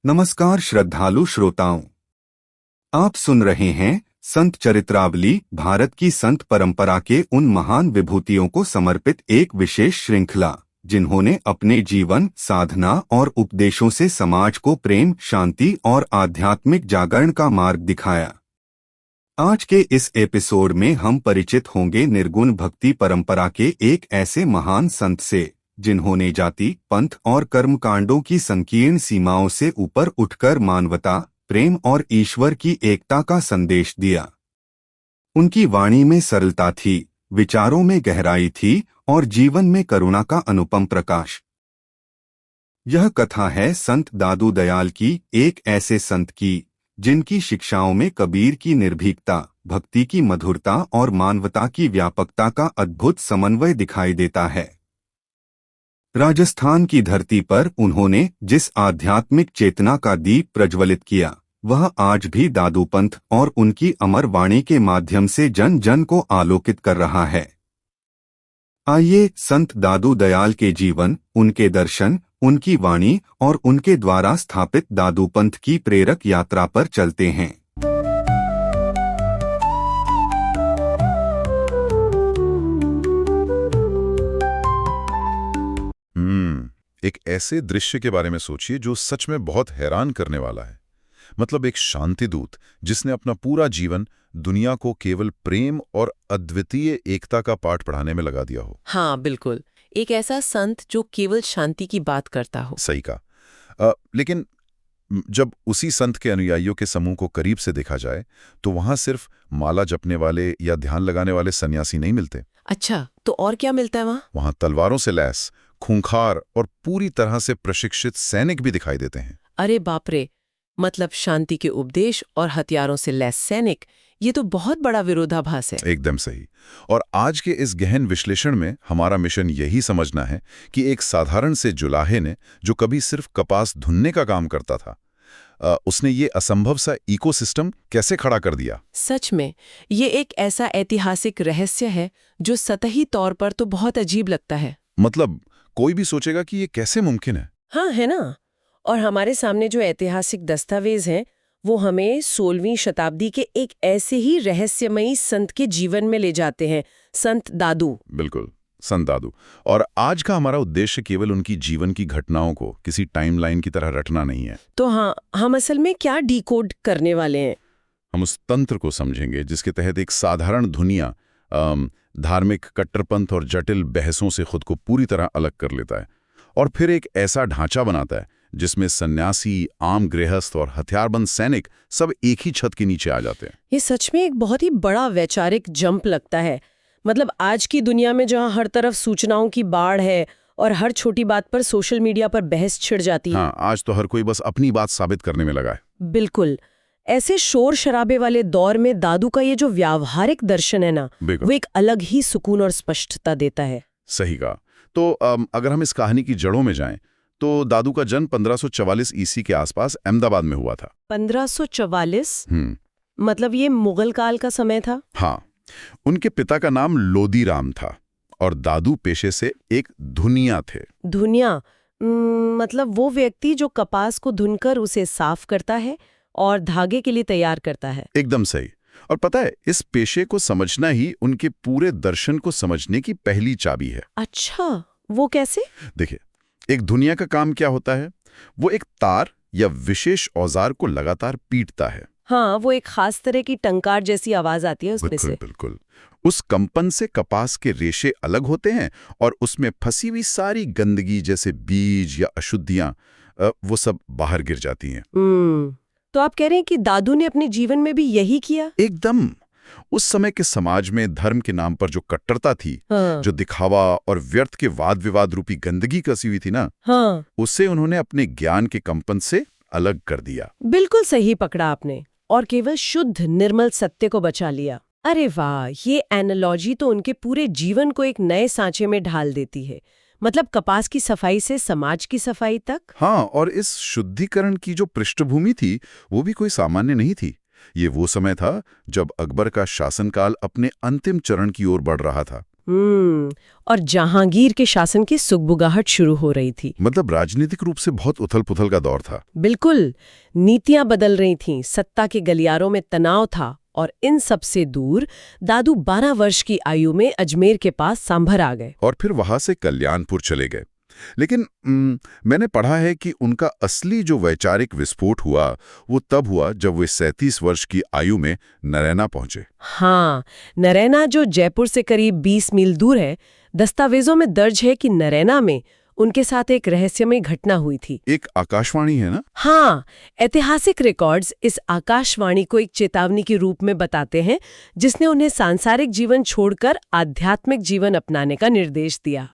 नमस्कार श्रद्धालु श्रोताओं, आप सुन रहे हैं संत चरित्रावली, भारत की संत परंपरा के उन महान विभूतियों को समर्पित एक विशेष श्रृंखला, जिन्होंने अपने जीवन, साधना और उपदेशों से समाज को प्रेम, शांति और आध्यात्मिक जागरण का मार्ग दिखाया। आज के इस एपिसोड में हम परिचित होंगे निर्गुण भक्ति परंपरा के एक ऐसे महान संत से, जिन्होंने जाति, पंथ और कर्मकांडों की संकीर्ण सीमाओं से ऊपर उठकर मानवता, प्रेम और ईश्वर की एकता का संदेश दिया। उनकी वाणी में सरलता थी, विचारों में गहराई थी और जीवन में करुणा का अनुपम प्रकाश। यह कथा है संत दादू दयाल की, एक ऐसे संत की जिनकी शिक्षाओं में कबीर की निर्भीकता, भक्ति की मधुरता और मानवता की व्यापकता का अद्भुत समन्वय दिखाई देता है। राजस्थान की धरती पर उन्होंने जिस आध्यात्मिक चेतना का दीप प्रज्वलित किया, वह आज भी दादूपंथ और उनकी अमर वाणी के माध्यम से जन जन को आलोकित कर रहा है। आइए संत दादू दयाल के जीवन, उनके दर्शन, उनकी वाणी और उनके द्वारा स्थापित दादूपंथ की प्रेरक यात्रा पर चलते हैं। एक ऐसे दृश्य के बारे में सोचिए जो सच में बहुत हैरान करने वाला है। मतलब एक शांति दूत जिसने अपना पूरा जीवन दुनिया को केवल प्रेम और अद्वितीय एकता का पाठ पढ़ाने में लगा दिया हो। हाँ बिल्कुल, एक ऐसा संत जो केवल शांति की बात करता हो। सही कहा। लेकिन जब उसी संत के अनुयायियों के समूह को करीब से देखा जाए तो वहां सिर्फ माला जपने वाले या ध्यान लगाने वाले सन्यासी नहीं मिलते। अच्छा, तो और क्या मिलता है वहाँ? वहां तलवारों से लैस, खूंखार और पूरी तरह से प्रशिक्षित सैनिक भी दिखाई देते हैं। अरे बाप रे, मतलब शांति के उपदेश और हथियारों से लैस सैनिक, ये तो बहुत बड़ा विरोधाभास है। एकदम सही। और आज के इस गहन विश्लेषण में हमारा मिशन यही समझना है कि एक साधारण से जुलाहे ने, जो कभी सिर्फ कपास धुनने का काम करता था, उसने ये असंभव सा इकोसिस्टम कैसे खड़ा कर दिया। सच में ये एक ऐसा ऐतिहासिक रहस्य है जो सतही तौर पर तो बहुत अजीब लगता है। मतलब कोई भी सोचेगा कि ये कैसे मुमकिन है। हाँ, है ना। और हमारे सामने जो ऐतिहासिक दस्तावेज हैं, वो हमें 16वीं शताब्दी के एक ऐसे ही रहस्यमयी संत के जीवन में ले जाते हैं, संत दादू। बिल्कुल, संत दादू। और आज का हमारा उद्देश्य केवल उनकी जीवन की घटनाओं को किसी टाइमलाइन की तरह रटना नहीं है। तो हाँ, हम असल में क्या डिकोड करने वाले हैं? हम उस तंत्र को समझेंगे जिसके तहत एक साधारण दुनिया धार्मिक कट्टरपंथ और जटिल बहसों से खुद को पूरी तरह अलग कर लेता है, और फिर एक ऐसा ढांचा बनाता है जिसमें सन्यासी, आम गृहस्थ और हथियारबंद सैनिक सब एक ही छत के नीचे आ जाते हैं। ये सच में एक बहुत ही बड़ा वैचारिक जंप लगता है। मतलब आज की दुनिया में जहां हर तरफ सूचनाओं की बाढ़ है और हर छोटी बात पर सोशल मीडिया पर बहस छिड़ जाती है। हाँ, आज तो हर कोई बस अपनी बात साबित करने में लगा है। बिल्कुल। ऐसे शोर शराबे वाले दौर में दादू का ये जो व्यावहारिक दर्शन है ना, वो एक अलग ही सुकून और स्पष्टता देता है। सही कहा। तो अगर हम इस कहानी की जड़ों में जाएं, तो दादू का जन्म 1544 ईसी के आसपास अहमदाबाद में हुआ था। 1544? मतलब ये मुगल काल का समय था? हाँ। उनके पिता का नाम लोदी राम था और दादू पेशे से एक धुनिया थे। धुनिया मतलब वो व्यक्ति जो कपास को धुनकर उसे साफ करता है और धागे के लिए तैयार करता है। एकदम सही। और पता है, इस पेशे को समझना ही उनके पूरे दर्शन को समझने की पहली चाबी है। अच्छा, वो कैसे? देखिए, एक धुनिया का काम क्या होता है? वो एक तार या विशेष औजार को लगातार पीटता है। हाँ, वो एक खास तरह की टंकार जैसी आवाज आती है उसमें से। बिल्कुल। उस कंपन से कपास के रेशे अलग होते हैं और उसमें फंसी हुई सारी गंदगी जैसे बीज या अशुद्धियां, वो सब बाहर गिर जाती हैं। तो आप कह रहे हैं कि दादू ने अपने जीवन में भी यही किया? एकदम। उस समय के समाज में धर्म के नाम पर जो कट्टरता थी, जो दिखावा और व्यर्थ के वाद विवाद रूपी गंदगी कसी हुई थी ना, उसे उन्होंने अपने ज्ञान के कंपन से अलग कर दिया। बिल्कुल सही पकड़ा आपने। और केवल शुद्ध निर्मल सत्य को बचा लिया। अरे वाह, ये एनालॉजी तो उनके पूरे जीवन को एक नए सांचे में ढाल देती है। मतलब कपास की सफाई से समाज की सफाई तक। हाँ, और इस शुद्धिकरण की जो पृष्ठभूमि थी वो भी कोई सामान्य नहीं थी। ये वो समय था जब अकबर का शासनकाल अपने अंतिम चरण की ओर बढ़ रहा था। और जहांगीर के शासन की सुगबुगाहट शुरू हो रही थी। मतलब राजनीतिक रूप से बहुत उथल-पुथल का दौर था। बिल्कुल, नीतियां बदल रही थीं, सत्ता के गलियारों में तनाव था, और इन सब से दूर दादू 12 वर्ष की आयु में अजमेर के पास सांभर आ गए। और फिर वहां से कल्याणपुर चले गए। लेकिन मैंने पढ़ा है कि उनका असली जो वैचारिक विस्फोट हुआ वो तब हुआ जब वे 37 वर्ष की आयु में नरैना पहुंचे। हाँ, नरैना जो जयपुर से करीब 20 मील दूर है, दस्तावेजों में दर्ज है कि नरैना में उनके साथ एक रहस्यमय घटना हुई थी। एक आकाशवाणी है ना? हाँ, ऐतिहासिक रिकॉर्ड्स इस आकाशवाणी को एक चेतावनी के रूप में बताते हैं, जिसने उन्हें सांसारिक जीवन छोड़कर आध्यात्मिक जीवन अपनाने का निर्देश दिया।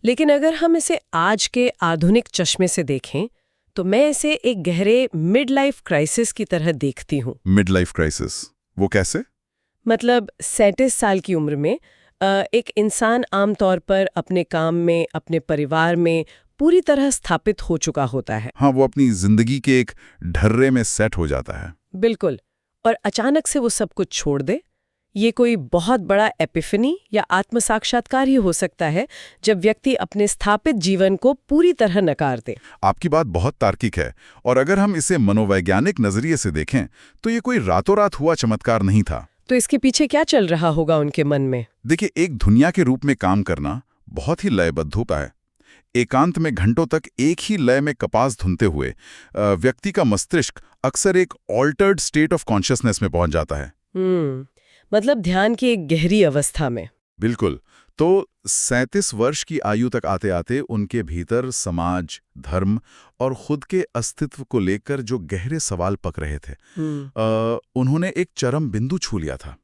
लेकिन अगर हम इसे आज के आधुनिक चश्मे से देखें, तो मैं इसे एक गहरे मिड लाइफ क्राइसिस की तरह देखती हूँ। मिड लाइफ क्राइसिस, वो कैसे? मतलब 37 साल की उम्र में एक इंसान आमतौर पर अपने काम में, अपने परिवार में पूरी तरह स्थापित हो चुका होता है। हाँ, वो अपनी जिंदगी के एक ढर्रे में सेट हो जाता है। बिल्कुल, और अचानक से वो सब कुछ छोड़ दे। ये कोई बहुत बड़ा एपिफनी या आत्म साक्षात्कार ही हो सकता है, जब व्यक्ति अपने स्थापित जीवन को पूरी तरह नकार दे। आपकी बात बहुत तार्किक है, और अगर हम इसे मनोवैज्ञानिक नजरिए से देखें तो ये कोई रातों रात हुआ चमत्कार नहीं था। तो इसके पीछे क्या चल रहा होगा उनके मन में? देखिए, एक दुनिया के रूप में काम करना बहुत ही लयबद्ध होता है। एकांत में घंटों तक एक ही लय में कपास धुनते हुए व्यक्ति का मस्तिष्क अक्सर एक ऑल्टर्ड स्टेट ऑफ कॉन्शियसनेस में पहुंच जाता है। मतलब ध्यान की एक गहरी अवस्था में। बिल्कुल। तो 37 वर्ष की आयु तक आते आते उनके भीतर समाज, धर्म और खुद के अस्तित्व को लेकर जो गहरे सवाल पक रहे थे, उन्होंने एक चरम बिंदु छू लिया था।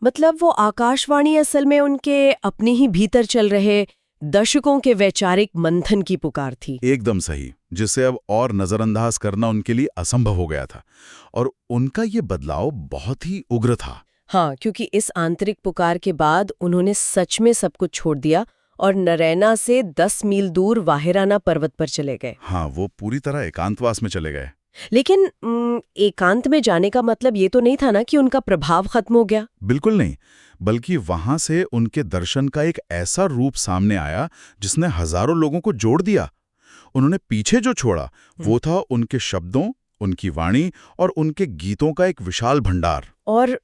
मतलब वो आकाशवाणी असल में उनके अपने ही भीतर चल रहे दशकों के वैचारिक मंथन की पुकार थी। एकदम सही, जिसे अब और नजरअंदाज करना उनके लिए असंभव हो गया था। और उनका ये बदलाव बहुत ही उग्र था। हाँ, क्योंकि इस आंतरिक पुकार के बाद उन्होंने सच में सब कुछ छोड़ दिया और नरैना से 10 मील दूर वाहिराना पर्वत पर चले गए। हाँ, वो पूरी तरह एकांतवास में चले गए। लेकिन एकांत में जाने का मतलब ये तो नहीं था ना कि उनका प्रभाव खत्म हो गया। बिल्कुल नहीं, बल्कि वहां से उनके दर्शन का एक ऐसा रूप सामने आया जिसने हजारों लोगों को जोड़ दिया। उन्होंने पीछे जो छोड़ा वो था उनके शब्दों, उनकी वाणी और उनके गीतों का एक विशाल भंडार। और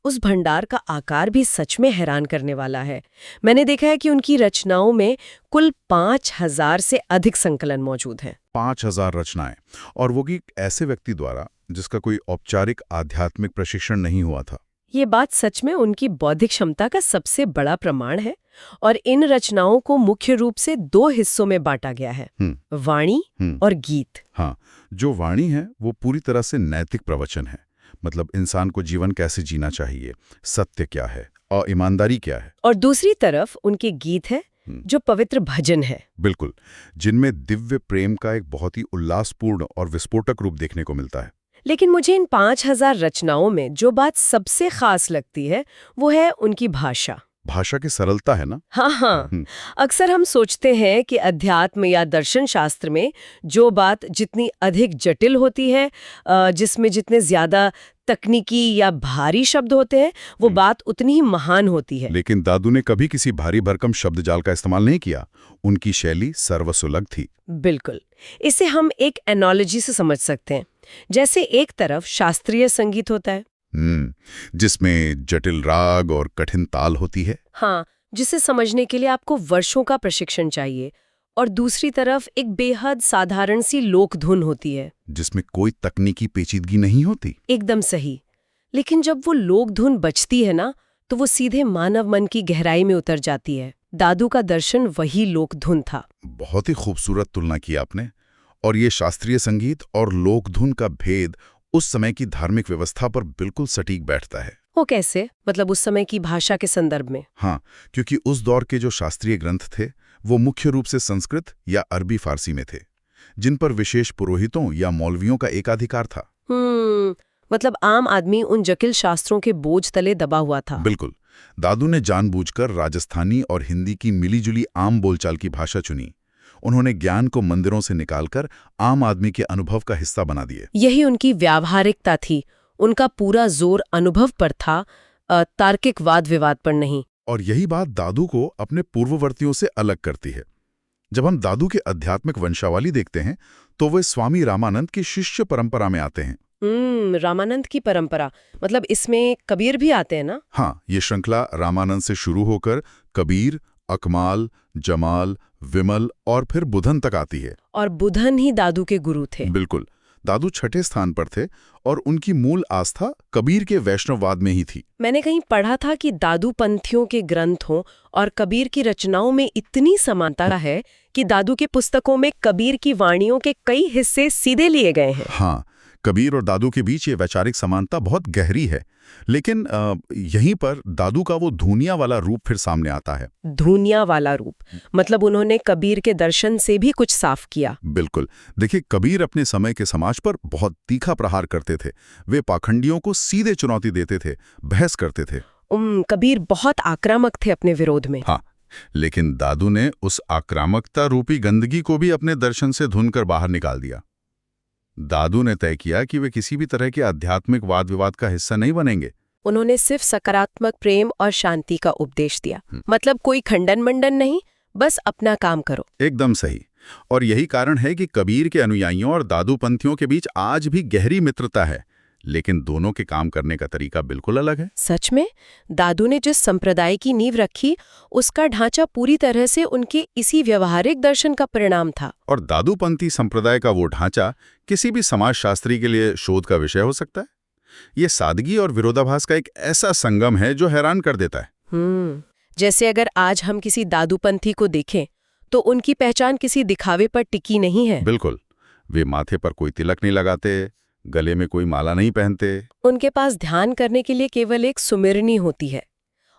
उस भंडार का आकार भी सच में हैरान करने वाला है। मैंने देखा है कि उनकी रचनाओं में कुल 5000 से अधिक संकलन मौजूद हैं। 5000 रचनाएं, और वो कि ऐसे व्यक्ति द्वारा जिसका कोई औपचारिक आध्यात्मिक प्रशिक्षण नहीं हुआ था। ये बात सच में उनकी बौद्धिक क्षमता का सबसे बड़ा प्रमाण है। और इन रचनाओं को मुख्य रूप से 2 हिस्सों में बांटा गया है, वाणी और गीत। हाँ, जो वाणी है वो पूरी तरह से नैतिक प्रवचन है। मतलब इंसान को जीवन कैसे जीना चाहिए, सत्य क्या है और ईमानदारी क्या है। और दूसरी तरफ उनके गीत है जो पवित्र भजन है। बिल्कुल, जिनमें दिव्य प्रेम का एक बहुत ही उल्लासपूर्ण और विस्फोटक रूप देखने को मिलता है। लेकिन मुझे इन 5000 रचनाओं में जो बात सबसे खास लगती है वो है उनकी भाषा। भाषा की सरलता है ना? हाँ। अक्सर हम सोचते हैं कि अध्यात्म या दर्शन शास्त्र में जो बात जितनी अधिक जटिल होती है, जिसमें जितने ज्यादा तकनीकी या भारी शब्द होते हैं, वो बात उतनी ही महान होती है। लेकिन दादू ने कभी किसी भारी भरकम शब्द जाल का इस्तेमाल नहीं किया। उनकी शैली सर्वसुलभ थी। बिल्कुल। इसे हम एक एनालॉजी से समझ सकते हैं। जैसे एक तरफ शास्त्रीय संगीत होता है, जिसमें जटिल राग और कठिन ताल होती है। हाँ, जिसे समझने के लिए आपको वर्षों का प्रशिक्षण चाहिए। और दूसरी तरफ एक बेहद साधारण सी लोक धुन होती है, जिसमें कोई तकनीकी पेचीदगी नहीं होती। एकदम सही। लेकिन जब वो लोक धुन बजती है ना, तो वो सीधे मानव मन की गहराई में उतर जाती है। दादू का दर्शन वही लोक धुन था। बहुत ही खूबसूरत तुलना की आपने। और ये शास्त्रीय संगीत और लोक धुन का भेद उस समय की धार्मिक व्यवस्था पर बिल्कुल सटीक बैठता है। वो कैसे? मतलब उस समय की भाषा के संदर्भ में? हाँ, क्योंकि उस दौर के जो शास्त्रीय ग्रंथ थे वो मुख्य रूप से संस्कृत या अरबी फारसी में थे, जिन पर विशेष पुरोहितों या मौलवियों का एकाधिकार था। मतलब आम आदमी उन जटिल शास्त्रों के बोझ तले दबा हुआ था। बिल्कुल। दादू ने जानबूझकर राजस्थानी और हिंदी की मिलीजुली आम बोलचाल की भाषा चुनी। उन्होंने ज्ञान को मंदिरों से निकालकर आम आदमी के अनुभव का हिस्सा बना दिए। यही उनकी व्यावहारिकता थी। उनका पूरा जोर अनुभव पर था, तार्किक वाद विवाद पर नहीं। और यही बात दादू को अपने पूर्ववर्तियों से अलग करती है। जब हम दादू के आध्यात्मिक वंशावली देखते हैं तो वे स्वामी रामानंद की शिष्य परंपरा में आते हैं। रामानंद की परंपरा, मतलब इसमें कबीर भी आते हैं ना? हाँ, ये श्रृंखला रामानंद से शुरू होकर कबीर, अकमाल, जमाल, विमल और फिर बुधन तक आती है। और बुधन ही दादू के गुरु थे। बिल्कुल, दादू छठे स्थान पर थे और उनकी मूल आस्था कबीर के वैष्णववाद में ही थी। मैंने कहीं पढ़ा था कि दादू पंथियों के ग्रंथों और कबीर की रचनाओं में इतनी समानता है कि दादू के पुस्तकों में कबीर की वाणियों के कई हिस्से सीधे लिए गए हैं। हाँ, कबीर और दादू के बीच ये वैचारिक समानता बहुत गहरी है, लेकिन यहीं पर दादू का वो धूनिया वाला रूप फिर सामने आता है। धूनिया वाला रूप मतलब उन्होंने कबीर के दर्शन से भी कुछ साफ किया। बिल्कुल, देखिए, कबीर अपने समय के समाज पर बहुत तीखा प्रहार करते थे। वे पाखंडियों को सीधे चुनौती देते थे, बहस करते थे। कबीर बहुत आक्रामक थे अपने विरोध में। हाँ, लेकिन दादू ने उस आक्रामकता रूपी गंदगी को भी अपने दर्शन से धुनकर बाहर निकाल दिया। दादू ने तय किया कि वे किसी भी तरह के आध्यात्मिक वाद विवाद का हिस्सा नहीं बनेंगे। उन्होंने सिर्फ सकारात्मक प्रेम और शांति का उपदेश दिया। मतलब कोई खंडन मंडन नहीं, बस अपना काम करो। एकदम सही। और यही कारण है कि कबीर के अनुयायियों और दादू पंथियों के बीच आज भी गहरी मित्रता है, लेकिन दोनों के काम करने का तरीका बिल्कुल अलग है। सच में, दादू ने जिस संप्रदाय की नींव रखी उसका ढांचा पूरी तरह से उनके इसी व्यवहारिक दर्शन का परिणाम था। और दादूपंथी संप्रदाय का वो ढांचा किसी भी समाजशास्त्री के लिए शोध का विषय हो सकता है। ये सादगी और विरोधाभास का एक ऐसा संगम है जो हैरान कर देता है। जैसे अगर आज हम किसी दादूपंथी को देखें तो उनकी पहचान किसी दिखावे पर टिकी नहीं है। बिल्कुल, वे माथे पर कोई तिलक नहीं लगाते, गले में कोई माला नहीं पहनते। उनके पास ध्यान करने के लिए केवल एक सुमिरनी होती है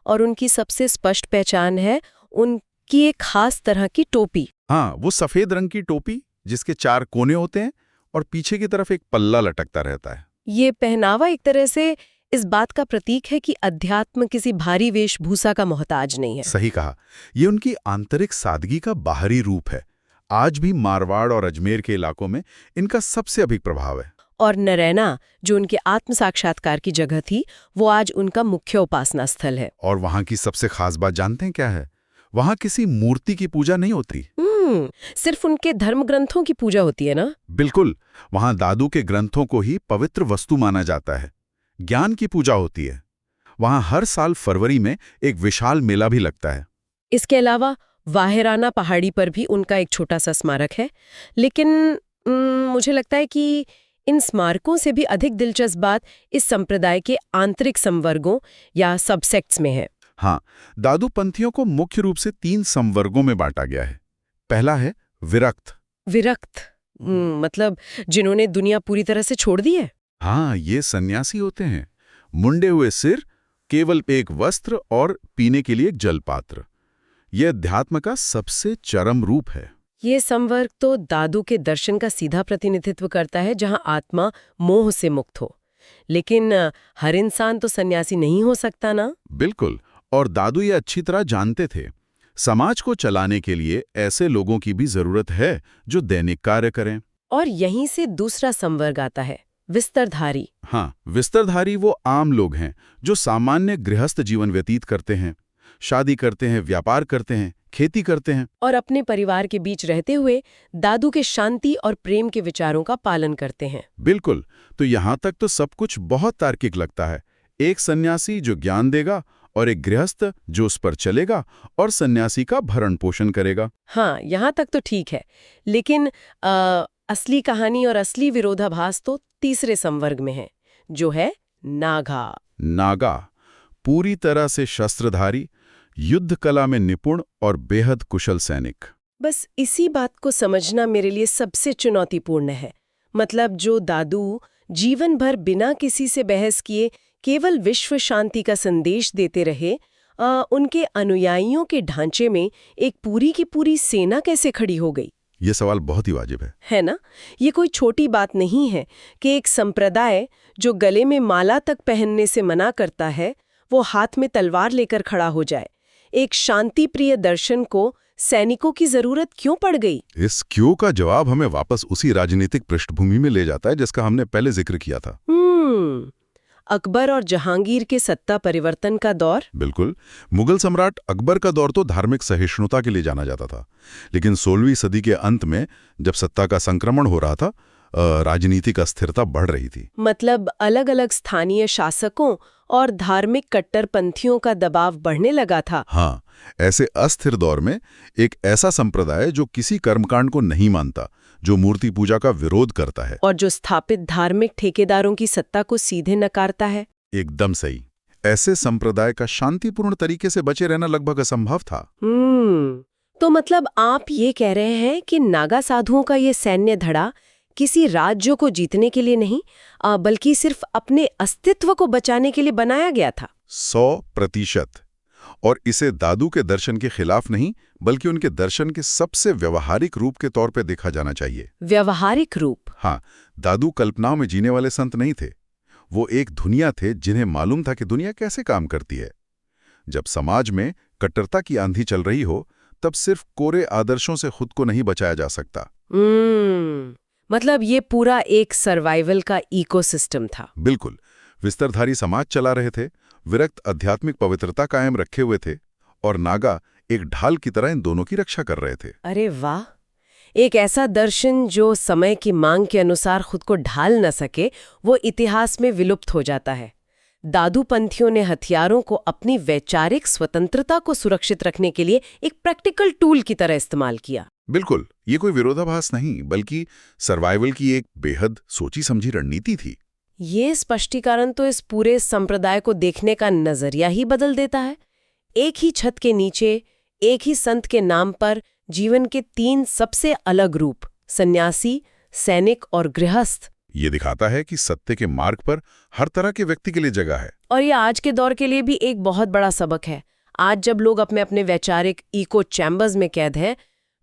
और उनकी सबसे स्पष्ट पहचान है उनकी एक खास तरह की टोपी। हाँ, वो सफेद रंग की टोपी जिसके 4 कोने होते हैं और पीछे की तरफ एक पल्ला लटकता रहता है। ये पहनावा एक तरह से इस बात का प्रतीक है कि अध्यात्म किसी भारी वेशभूषा का मोहताज नहीं है। सही कहा, ये उनकी आंतरिक सादगी का बाहरी रूप है। आज भी मारवाड़ और अजमेर के इलाकों में इनका सबसे अधिक प्रभाव है। और नरैना, जो उनके आत्म साक्षात्कार की जगह थी, वो आज उनका मुख्य उपासना स्थल है। और वहाँ की सबसे खास बात जानते हैं क्या है? वहाँ किसी मूर्ति की पूजा नहीं होती। सिर्फ उनके धर्म ग्रंथों की पूजा होती है ना? बिल्कुल, वहाँ दादू के ग्रंथों को ही पवित्र वस्तु माना जाता है। ज्ञान की पूजा होती है। वहाँ हर साल फरवरी में एक विशाल मेला भी लगता है। इसके अलावा वाहिराना पहाड़ी पर भी उनका एक छोटा सा स्मारक है, लेकिन मुझे लगता है कि इन स्मारकों से भी अधिक दिलचस्प बात इस संप्रदाय के आंतरिक संवर्गों या सबसेक्ट्स में है। हाँ, दादू पंथियों को मुख्य रूप से 3 संवर्गों में बांटा गया है। पहला है विरक्त। मतलब जिन्होंने दुनिया पूरी तरह से छोड़ दी है। हाँ, ये सन्यासी होते हैं। मुंडे हुए सिर, केवल एक वस्त्र और पीने के लिए एक जलपात्र। यह अध्यात्म का सबसे चरम रूप है। ये संवर्ग तो दादू के दर्शन का सीधा प्रतिनिधित्व करता है, जहां आत्मा मोह से मुक्त हो। लेकिन हर इंसान तो सन्यासी नहीं हो सकता ना? बिल्कुल, और दादू ये अच्छी तरह जानते थे। समाज को चलाने के लिए ऐसे लोगों की भी जरूरत है जो दैनिक कार्य करें। और यहीं से दूसरा संवर्ग आता है, विस्तरधारी। हाँ, विस्तरधारी वो आम लोग हैं जो सामान्य गृहस्थ जीवन व्यतीत करते हैं, शादी करते हैं, व्यापार करते हैं, खेती करते हैं और अपने परिवार के बीच रहते हुए दादू के शांति और प्रेम के विचारों का पालन करते हैं। बिल्कुल, तो यहाँ तक तो सब कुछ बहुत तार्किक लगता है। एक सन्यासी जो ज्ञान देगा और एक गृहस्थ जो उस पर चलेगा और सन्यासी का भरण पोषण करेगा। हाँ, यहाँ तक तो ठीक है, लेकिन असली कहानी और असली विरोधाभास तो तीसरे संवर्ग में है, जो है नागा। पूरी तरह से शस्त्रधारी, युद्ध कला में निपुण और बेहद कुशल सैनिक। बस इसी बात को समझना मेरे लिए सबसे चुनौतीपूर्ण है। मतलब जो दादू जीवन भर बिना किसी से बहस किए केवल विश्व शांति का संदेश देते रहे, उनके अनुयायियों के ढांचे में एक पूरी की पूरी सेना कैसे खड़ी हो गई? ये सवाल बहुत ही वाजिब है ना? ये कोई छोटी बात नहीं है कि एक संप्रदाय जो गले में माला तक पहनने से मना करता है, वो हाथ में तलवार लेकर खड़ा हो जाए। एक शांति प्रिय दर्शन को सैनिकों की जरूरत क्यों पड़ गई? इस क्यों का जवाब हमें वापस उसी राजनीतिक पृष्ठभूमि में ले जाता है जिसका हमने पहले जिक्र किया था। अकबर और जहांगीर के सत्ता परिवर्तन का दौर? बिल्कुल। मुगल सम्राट अकबर का दौर तो धार्मिक सहिष्णुता के लिए जाना जाता था, लेकिन 16वीं सदी के अंत में जब सत्ता का संक्रमण हो रहा था, राजनीतिक अस्थिरता बढ़ रही थी। मतलब अलग अलग स्थानीय शासकों और धार्मिक कट्टरपंथियों का दबाव बढ़ने लगा था। हाँ, ऐसे अस्थिर दौर में एक ऐसा संप्रदाय जो किसी कर्मकांड को नहीं मानता, जो मूर्ति पूजा का विरोध करता है और जो स्थापित धार्मिक ठेकेदारों की सत्ता को सीधे नकारता है। एकदम सही। ऐसे संप्रदाय का शांतिपूर्ण तरीके से बचे रहना लगभग असंभव था। तो मतलब आप ये कह रहे हैं कि नागा साधुओं का ये सैन्य धड़ा किसी राज्य को जीतने के लिए नहीं, बल्कि सिर्फ अपने अस्तित्व को बचाने के लिए बनाया गया था। 100%। और इसे दादू के दर्शन के खिलाफ नहीं, बल्कि उनके दर्शन के सबसे व्यवहारिक रूप के तौर पे देखा जाना चाहिए। व्यवहारिक रूप? हाँ, दादू कल्पनाओं में जीने वाले संत नहीं थे। वो एक दुनिया थे जिन्हें मालूम था कि दुनिया कैसे काम करती है। जब समाज में कट्टरता की आंधी चल रही हो, तब सिर्फ कोरे आदर्शों से खुद को नहीं बचाया जा सकता। मतलब ये पूरा एक सर्वाइवल का इकोसिस्टम था। बिल्कुल। विस्तारधारी समाज चला रहे थे, विरक्त आध्यात्मिक पवित्रता कायम रखे हुए थे, और नागा एक ढाल की तरह इन दोनों की रक्षा कर रहे थे। अरे वाह! एक ऐसा दर्शन जो समय की मांग के अनुसार खुद को ढाल न सके, वो इतिहास में विलुप्त हो जाता है। दादू पंथियों ने हथियारों को अपनी वैचारिक स्वतंत्रता को सुरक्षित रखने के लिए एक प्रैक्टिकल टूल की तरह इस्तेमाल किया। बिल्कुल, ये कोई विरोधाभास नहीं, बल्कि सर्वाइवल की एक बेहद सोची समझी रणनीति थी। ये स्पष्टीकरण तो इस पूरे संप्रदाय को देखने का नजरिया ही बदल देता है। एक ही छत के नीचे, एक ही संत के नाम पर जीवन के 3 सबसे अलग रूप, सन्यासी, सैनिक और गृहस्थ। ये दिखाता है कि सत्य के मार्ग पर हर तरह के व्यक्ति के लिए जगह है। और ये आज के दौर के लिए भी एक बहुत बड़ा सबक है। आज जब लोग अपने अपने वैचारिक इको चैम्बर्स में कैद हैं,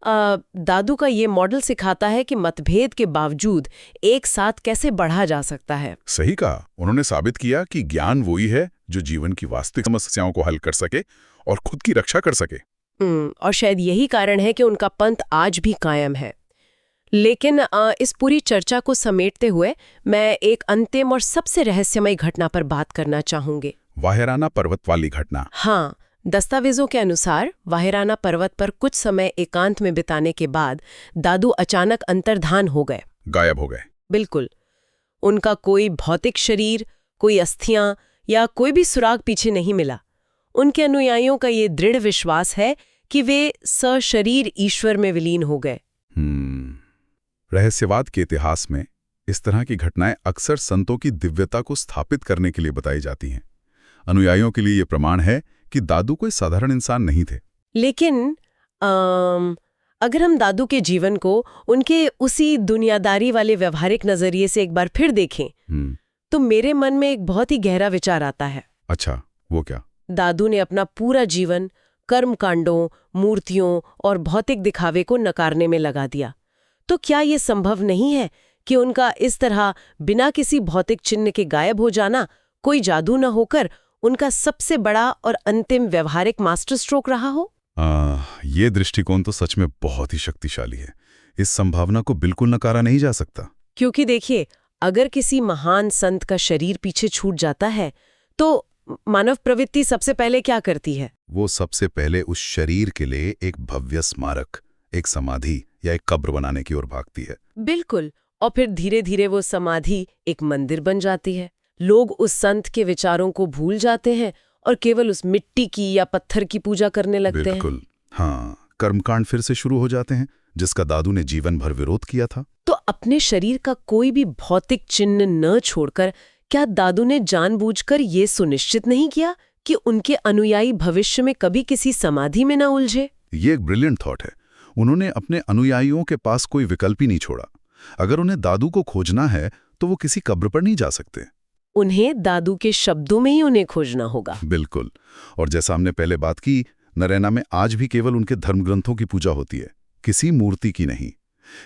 दादू का ये मॉडल सिखाता है कि मतभेद के बावजूद एक साथ कैसे बढ़ा जा सकता है। सही कहा। उन्होंने साबित किया कि ज्ञान वही है जो जीवन की वास्तविक समस्याओं को हल कर सके और खुद की रक्षा कर सके। और शायद यही कारण है कि उनका पंथ आज भी कायम है। लेकिन इस पूरी चर्चा को समेटते हुए मैं एक अंतिम और सबसे रहस्यमयी घटना पर बात करना चाहूंगी। वाहिराना पर्वत वाली घटना। हाँ, दस्तावेजों के अनुसार वाहिराना पर्वत पर कुछ समय एकांत में बिताने के बाद दादू अचानक अंतर्धान हो गए, गायब हो गए। बिल्कुल। उनका कोई भौतिक शरीर, कोई अस्थियां या कोई भी सुराग पीछे नहीं मिला। उनके अनुयायियों का ये दृढ़ विश्वास है कि वे सशरीर ईश्वर में विलीन हो गए। रहस्यवाद के इतिहास में इस तरह की घटनाएं अक्सर संतों की दिव्यता को स्थापित करने के लिए बताई जाती हैं। अनुयायियों के लिए ये प्रमाण है कि दादू कोई साधारण इंसान नहीं थे। लेकिन अगर हम दादू के जीवन को उनके उसी दुनियादारी वाले व्यवहारिक नजरिए से एक बार फिर देखें, तो मेरे मन में एक बहुत ही गहरा विचार आता है। अच्छा, वो क्या? दादू ने अपना पूरा जीवन कर्मकांडों, मूर्तियों और भौतिक दिखावे को नकारने में लगा दिया। तो क्या ये संभव नहीं है कि उनका इस तरह बिना किसी भौतिक चिन्ह के गायब हो जाना कोई जादू न होकर उनका सबसे बड़ा और अंतिम व्यवहारिक मास्टर स्ट्रोक रहा हो? ये दृष्टिकोण तो सच में बहुत ही शक्तिशाली है। इस संभावना को बिल्कुल नकारा नहीं जा सकता। क्योंकि देखिए, अगर किसी महान संत का शरीर पीछे छूट जाता है, तो मानव प्रवृत्ति सबसे पहले क्या करती है? वो सबसे पहले उस शरीर के लिए एक भव्य स्मारक, एक समाधि या एक कब्र बनाने की ओर भागती है। बिल्कुल। और फिर धीरे धीरे वो समाधि एक मंदिर बन जाती है। लोग उस संत के विचारों को भूल जाते हैं और केवल उस मिट्टी की या पत्थर की पूजा करने लगते हैं। बिल्कुल। हाँ, कर्मकांड फिर से शुरू हो जाते हैं, जिसका दादू ने जीवन भर विरोध किया था। तो अपने शरीर का कोई भी भौतिक चिन्ह न छोड़कर क्या दादू ने जानबूझकर ये सुनिश्चित नहीं किया कि उनके अनुयायी भविष्य में कभी किसी समाधि में न उलझे? ये एक ब्रिलियंट थॉट है। उन्होंने अपने अनुयायियों के पास कोई विकल्प ही नहीं छोड़ा। अगर उन्हें दादू को खोजना है तो वो किसी कब्र पर नहीं जा सकते। उन्हें दादू के शब्दों में ही उन्हें खोजना होगा। बिल्कुल। और जैसा हमने पहले बात की, नरैना में आज भी केवल उनके धर्मग्रंथों की पूजा होती है, किसी मूर्ति की नहीं।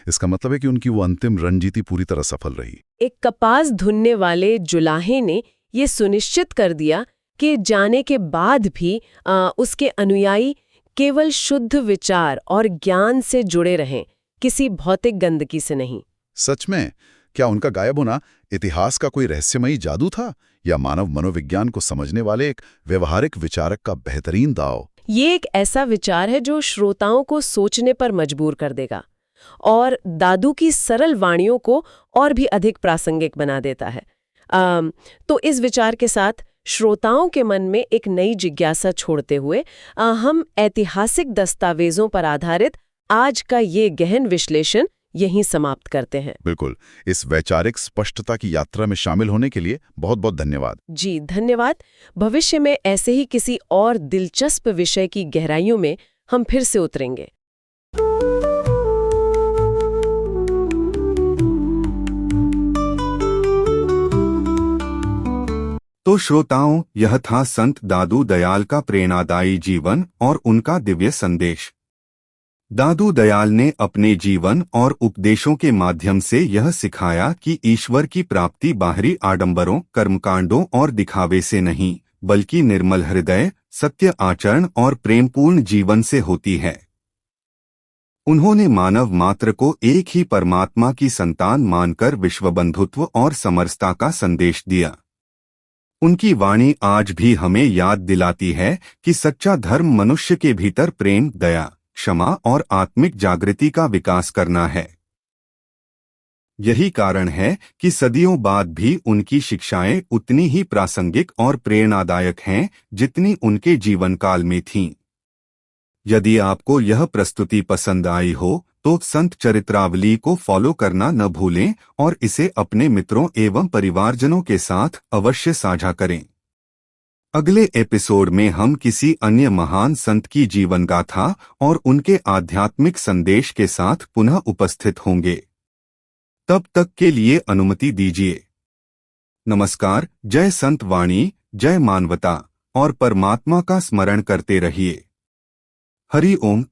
इसका मतलब है कि उनकी वो अंतिम रणनीति पूरी तरह सफल रही। एक कपास धुनने वाले जुलाहे ने ये सुनिश्चित कर दिया कि जाने के बाद भी उसके अनुयायी केवल शुद्ध विचार और ज्ञान से जुड़े रहें, किसी भौतिक गंदगी से नहीं। सच में क्या उनका गायब होना इतिहास का कोई रहस्यमयी जादू था, या मानव मनोविज्ञान को समझने वाले एक व्यवहारिक विचारक का बेहतरीन दाव। ये एक ऐसा विचार है जो श्रोताओं को सोचने पर मजबूर कर देगा और दादू की सरल वाणियों को और भी अधिक प्रासंगिक बना देता है। तो इस विचार के साथ श्रोताओं के मन में एक नई जिज्ञासा छोड़ते हुए हम ऐतिहासिक दस्तावेजों पर आधारित आज का ये गहन विश्लेषण यहीं समाप्त करते हैं। बिल्कुल। इस वैचारिक स्पष्टता की यात्रा में शामिल होने के लिए बहुत बहुत धन्यवाद। जी धन्यवाद। भविष्य में ऐसे ही किसी और दिलचस्प विषय की गहराइयों में हम फिर से उतरेंगे। तो श्रोताओं, यह था संत दादू दयाल का प्रेरणादायी जीवन और उनका दिव्य संदेश। दादू दयाल ने अपने जीवन और उपदेशों के माध्यम से यह सिखाया कि ईश्वर की प्राप्ति बाहरी आडंबरों, कर्मकांडों और दिखावे से नहीं, बल्कि निर्मल हृदय, सत्य आचरण और प्रेमपूर्ण जीवन से होती है। उन्होंने मानव मात्र को एक ही परमात्मा की संतान मानकर विश्वबंधुत्व और समरसता का संदेश दिया। उनकी वाणी आज भी हमें याद दिलाती है कि सच्चा धर्म मनुष्य के भीतर प्रेम, दया, क्षमा और आत्मिक जागृति का विकास करना है। यही कारण है कि सदियों बाद भी उनकी शिक्षाएं उतनी ही प्रासंगिक और प्रेरणादायक हैं जितनी उनके जीवन काल में थीं। यदि आपको यह प्रस्तुति पसंद आई हो तो संत चरित्रावली को फॉलो करना न भूलें और इसे अपने मित्रों एवं परिवारजनों के साथ अवश्य साझा करें। अगले एपिसोड में हम किसी अन्य महान संत की जीवन गाथा और उनके आध्यात्मिक संदेश के साथ पुनः उपस्थित होंगे। तब तक के लिए अनुमति दीजिए। नमस्कार। जय संत वाणी, जय मानवता और परमात्मा का स्मरण करते रहिए। हरि ओम।